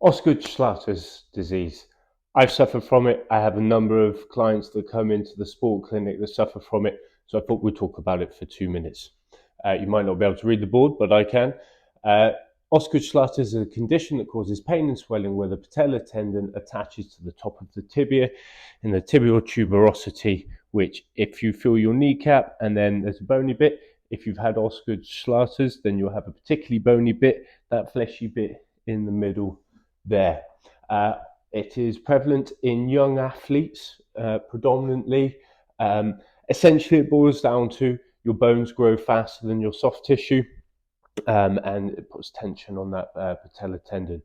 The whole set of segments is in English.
Osgood-Schlatters disease. I've suffered from it. I have a number of clients that come into the sport clinic that suffer from it. So I thought we'd talk about it for 2 minutes. You might not be able to read the board, but I can. Osgood-Schlatters is a condition that causes pain and swelling where the patellar tendon attaches to the top of the tibia in the tibial tuberosity, which if you feel your kneecap and then there's a bony bit, if you've had Osgood-Schlatters, then you'll have a particularly bony bit, that fleshy bit in the middle there. It is prevalent in young athletes predominantly. Essentially, it boils down to your bones grow faster than your soft tissue, and it puts tension on that patellar tendon.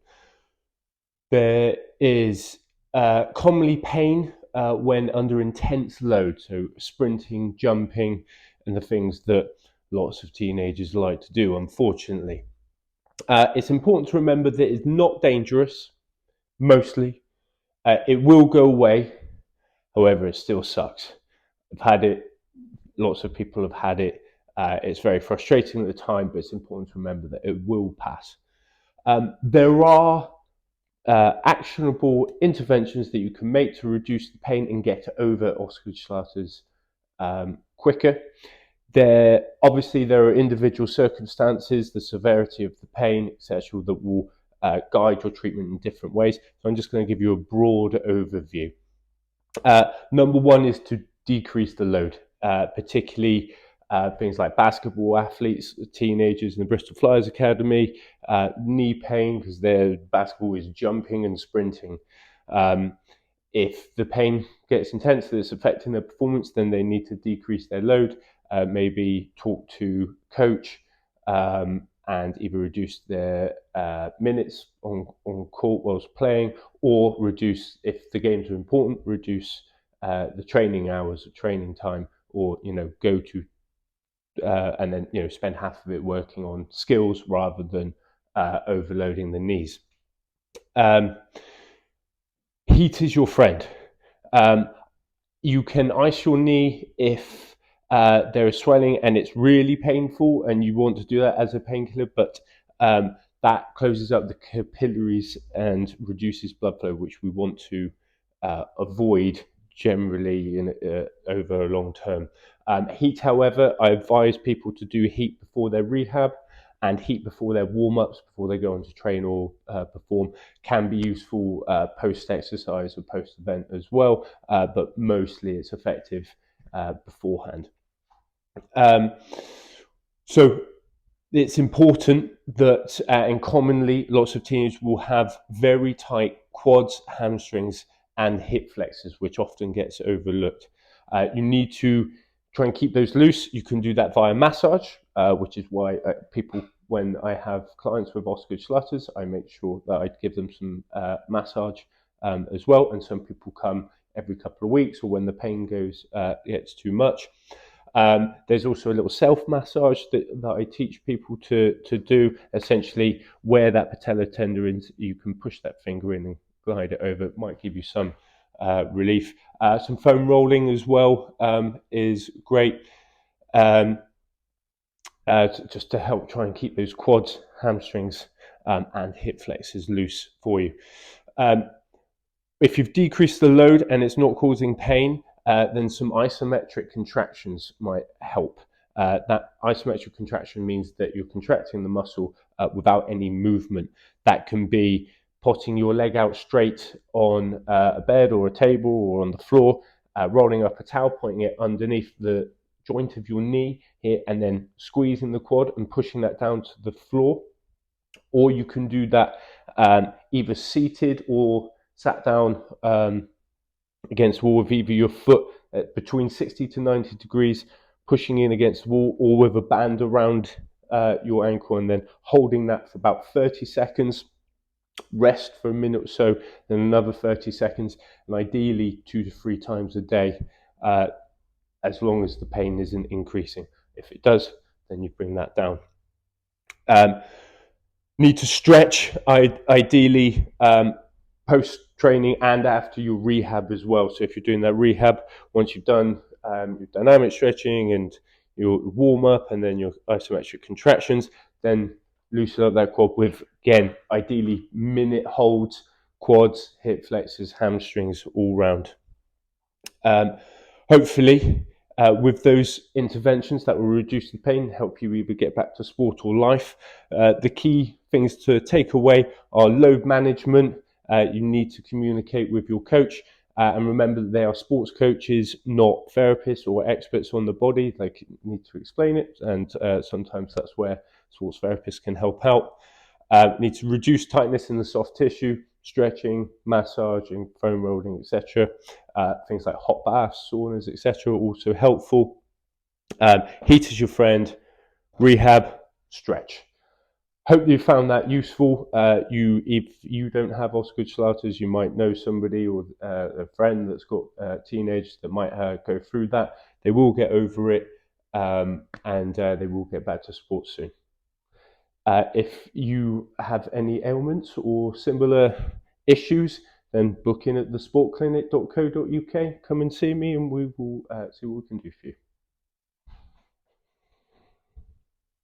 There is commonly pain when under intense load, so sprinting, jumping, and the things that lots of teenagers like to do, unfortunately. It's important to remember that it's not dangerous, mostly. It will go away, however, it still sucks. I've had it, lots of people have had it. It's very frustrating at the time, but it's important to remember that it will pass. There are actionable interventions that you can make to reduce the pain and get over Osgood-Schlatters quicker. There are individual circumstances, the severity of the pain, etc., that will guide your treatment in different ways. So I'm just going to give you a broad overview. Number one is to decrease the load, particularly things like basketball athletes, teenagers in the Bristol Flyers Academy, knee pain because their basketball is jumping and sprinting. If the pain gets intense that it's affecting their performance, then they need to decrease their load, maybe talk to coach, and either reduce their minutes on court whilst playing, or reduce, if the games are important, reduce the training hours, training time, or go to and then spend half of it working on skills rather than overloading the knees. Heat is your friend. You can ice your knee if there is swelling and it's really painful and you want to do that as a painkiller, but that closes up the capillaries and reduces blood flow, which we want to avoid generally over a long term. Heat, however, I advise people to do heat before their rehab and heat before their warm-ups, before they go on to train or perform. Can be useful post-exercise or post-event as well, but mostly it's effective beforehand. So it's important that, and commonly lots of teenagers will have very tight quads, hamstrings, and hip flexors, which often gets overlooked. You need to try and keep those loose. You can do that via massage, which is why people, when I have clients with Osgood-Schlatters, I make sure that I give them some massage as well. And some people come every couple of weeks, or when the pain gets too much. There's also a little self-massage that I teach people to do, essentially where that patellar tendon is. You can push that finger in and glide it over. It might give you some relief. Some foam rolling as well is great, just to help try and keep those quads, hamstrings, and hip flexors loose for you. If you've decreased the load and it's not causing pain, then some isometric contractions might help. That isometric contraction means that you're contracting the muscle without any movement. That can be potting your leg out straight on a bed or a table or on the floor, rolling up a towel, putting it underneath the joint of your knee here, and then squeezing the quad and pushing that down to the floor. Or you can do that either seated or sat down against the wall with either your foot between 60 to 90 degrees, pushing in against the wall, or with a band around your ankle, and then holding that for about 30 seconds. Rest for a minute or so, then another 30 seconds, and ideally 2 to 3 times a day, as long as the pain isn't increasing. If it does, then you bring that down. Need to stretch, ideally post-training and after your rehab as well. So if you're doing that rehab, once you've done your dynamic stretching and your warm-up and then your isometric contractions, then loosen up that quad with, again, ideally minute holds, quads, hip flexors, hamstrings, all round. Hopefully, with those interventions that will reduce the pain, help you either get back to sport or life. The key things to take away are load management. You need to communicate with your coach. And remember that they are sports coaches, not therapists or experts on the body. They need to explain it, and sometimes that's where sports therapists can help out. Need to reduce tightness in the soft tissue, stretching, massaging, foam rolling, etc. Things like hot baths, saunas, etc. are also helpful. Heat is your friend. Rehab, stretch. Hope you found that useful. If you don't have Osgood-Schlatters, you might know somebody or a friend that's got teenagers that might go through that. They will get over it, and they will get back to sports soon. If you have any ailments or similar issues, then book in at thesportclinic.co.uk. Come and see me, and we will see what we can do for you.